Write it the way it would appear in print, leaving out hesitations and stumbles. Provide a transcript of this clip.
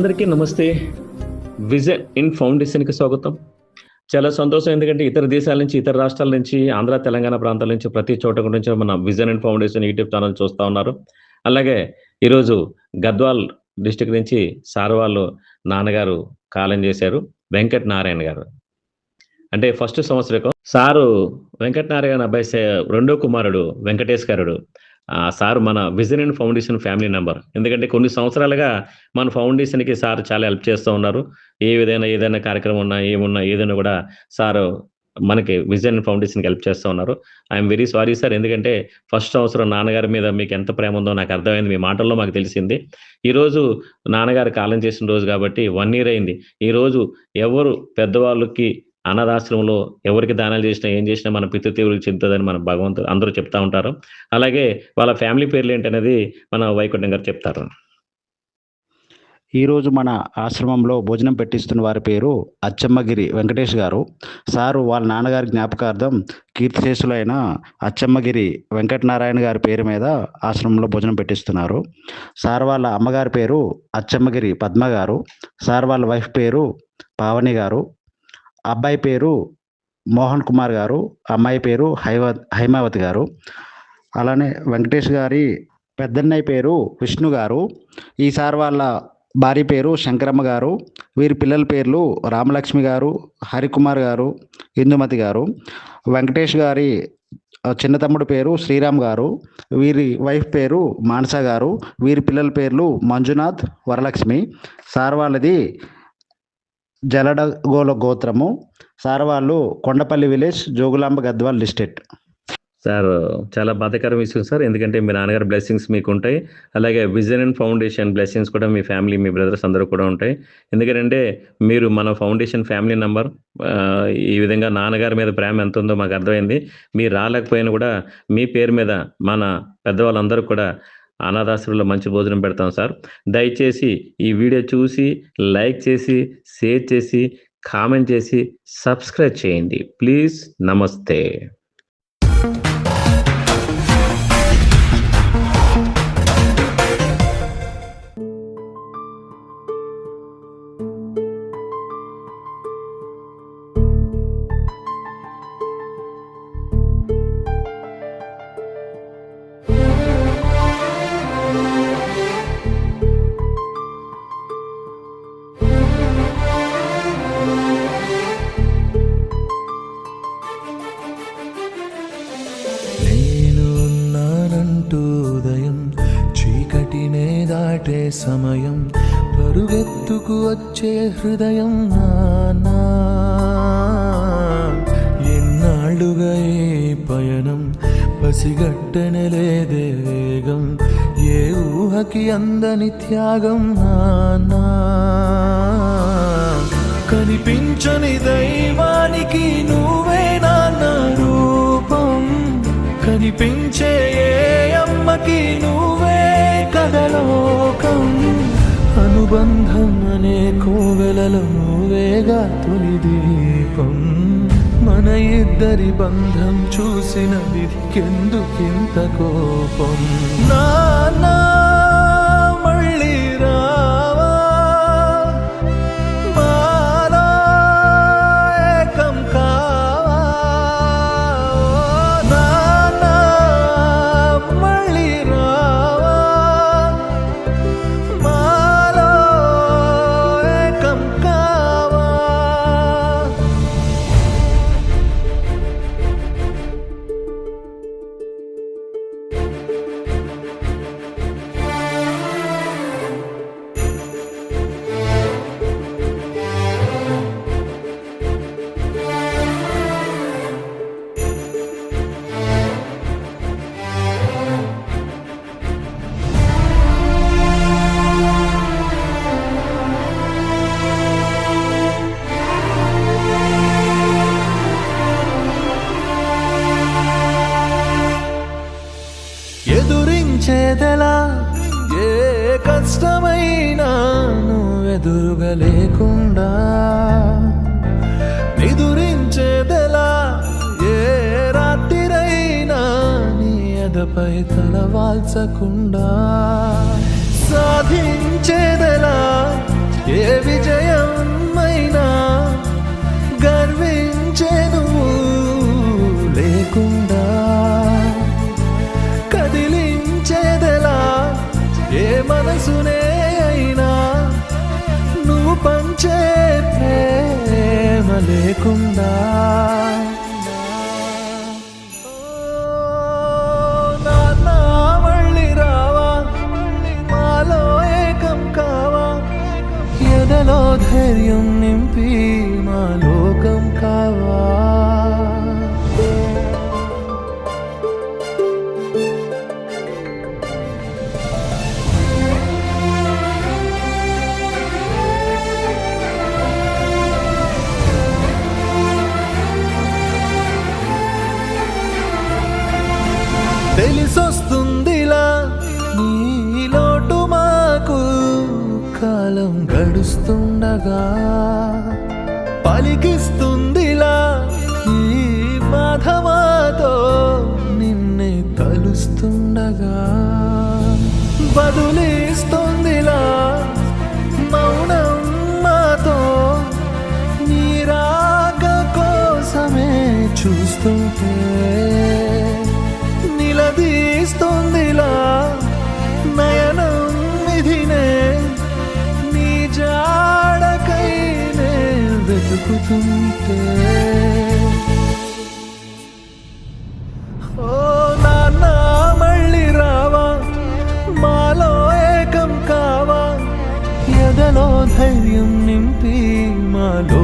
అందరికీ నమస్తే. Vision in ఫౌండేషన్కి స్వాగతం. చాలా సంతోషం, ఎందుకంటే ఇతర దేశాల నుంచి, ఇతర రాష్ట్రాల నుంచి, ఆంధ్ర తెలంగాణ ప్రాంతాల నుంచి ప్రతి చోట నుంచి మన vision and foundation YouTube channel చూస్తూ ఉన్నారు. అలాగే ఈరోజు గద్వాల్ డిస్టిక్ నుంచి సార్ వాళ్ళు నాన్నగారు కాలం చేశారు, వెంకట నారాయణ గారు. అంటే ఫస్ట్ సంవత్సరం సారు వెంకట నారాయణ అబ్బాయి రెండో కుమారుడు వెంకటేష్ గారుడు. సార్ మన vision and foundation family member. ఎందుకంటే కొన్ని సంవత్సరాలుగా మన ఫౌండేషన్కి సార్ చాలా హెల్ప్ చేస్తూ ఉన్నారు. ఏదైనా కార్యక్రమం ఉన్నా, ఏదైనా కూడా సార్ మనకి విజన్ అండ్ ఫౌండేషన్కి హెల్ప్ చేస్తూ ఉన్నారు. ఐఎమ్ వెరీ సారీ సార్, ఎందుకంటే ఫస్ట్ సంవత్సరం నాన్నగారి మీద మీకు ఎంత ప్రేమ ఉందో నాకు అర్థమైంది, మీ మాటల్లో మాకు తెలిసింది. ఈరోజు నాన్నగారు కాలం చేసిన రోజు కాబట్టి 1 year అయింది. ఈరోజు ఎవరు పెద్దవాళ్ళకి అనాథాశ్రమంలో ఎవరికి దానాలు చేసినా, ఏం చేసినా మన పితృదేవులకు చెందుతుందని మన భగవంతుడు అందరూ చెప్తా ఉంటారు. అలాగే వాళ్ళ ఫ్యామిలీ పేర్లు ఏంటనేది మన వైకుంఠం గారు చెప్తారు. ఈరోజు మన ఆశ్రమంలో భోజనం పెట్టిస్తున్న వారి పేరు అచ్చమ్మగిరి వెంకటేష్ గారు. సారు వాళ్ళ నాన్నగారి జ్ఞాపకార్థం కీర్తిశేషులైన అచ్చమ్మగిరి వెంకటనారాయణ గారి పేరు మీద ఆశ్రమంలో భోజనం పెట్టిస్తున్నారు. సార్ వాళ్ళ అమ్మగారి పేరు అచ్చమ్మగిరి పద్మ గారు. సార్ వాళ్ళ వైఫ్ పేరు పావని గారు. అబ్బాయి పేరు మోహన్ కుమార్ గారు. అమ్మాయి పేరు హైమావతి గారు. అలానే వెంకటేష్ గారి పెద్దన్నయ్య పేరు విష్ణు గారు. ఈ సార్ వాళ్ళ భార్య పేరు శంకరమ్మ గారు. వీరి పిల్లల పేర్లు రామలక్ష్మి గారు, హరికుమార్ గారు, ఇందుమతి గారు. వెంకటేష్ గారి చిన్న తమ్ముడు పేరు శ్రీరామ్ గారు. వీరి వైఫ్ పేరు మానస గారు. వీరి పిల్లల పేర్లు మంజునాథ్, వరలక్ష్మి. సార్ వాళ్ళది జలడగోల గోత్రము. సార్ వాళ్ళు Kondapalli village, Jogulamba Gadwal district. Sir చాలా బాధాకరం విషయం సార్, ఎందుకంటే మీ నాన్నగారి బ్లెస్సింగ్స్ మీకు ఉంటాయి. అలాగే విజన్ అండ్ ఫౌండేషన్ బ్లెస్సింగ్స్ కూడా మీ ఫ్యామిలీ, మీ బ్రదర్స్ అందరూ కూడా ఉంటాయి. ఎందుకంటే మీరు మన ఫౌండేషన్ ఫ్యామిలీ నంబర్. ఈ విధంగా నాన్నగారి మీద ప్రేమ ఎంత ఉందో మాకు అర్థమైంది. మీరు రాలేకపోయినా కూడా మీ పేరు మీద మన పెద్దవాళ్ళందరూ కూడా అనాథాశ్రమంలో మంచి భోజనం పెడతాం సార్. దయచేసి ఈ వీడియో చూసి లైక్ చేసి, షేర్ చేసి, కామెంట్ చేసి, సబ్స్క్రైబ్ చేయండి ప్లీజ్. నమస్తే. ఉదయం చీకటినే దాటే సమయం, పరుగెత్తుకు వచ్చే హృదయం నానా. ఎన్నాళ్ళుగా ఈ పయనం, పసిగట్టనలేదే వేగం, ఏ ఊహకి అందని త్యాగం నానా. కనిపించని దైవానికి నువ్వే నాన్న రూపం, కనిపించే ఏ అమ్మకి నువ్వే కథలోకం. అనుబంధం అనే కోవెలలో నువ్వేగా తొలి దీపం. మన ఇద్దరి బంధం చూసిన విధికెందుకింత కోపం. నాన్నా మళ్ళీ రావా, మాలో ఏకం కావా. నాన్నా మళ్ళీ రావా, మాలో ఏకం కావా. ఎదురించేదెలా ఏ కష్టమైనా నువ్వెదురుగా లేకుండా, నిదురించేదెలా ఏ రాత్రిరైనా నీ ఎదపై తల వాల్చకుండా, సాధించేదెలా ఏ విజయమైనా గర్వించెను లేకుండా కదిలించేదెలా ఏ మనసునే అయినా నువ్వు పంచే ప్రేమ లేకుండా నాన్న మళ్ళీ రావా మాలో ఏకం కావా ఎదలో ధైర్యం నింపి మా లోకం కావా తెలిసొస్తుందిలా నీ లోటు మాకు కాలం గడుస్తుండగా పలికిస్తుందిలా ఈ బాధ మాతో నిన్నే కలుస్తుండగా బదులిస్తుందిలా మౌనం మాతో నీ రాక కోసమే చూస్తుంటే నిలదీస్తుందిలా నయనం విధినే నీ జాడకైనే వెతుకుతుంటే ఓ నాన్న మళ్ళీ రావా మాలో ఏకం కావా ఎదలో ధైర్యం నింపి మాలో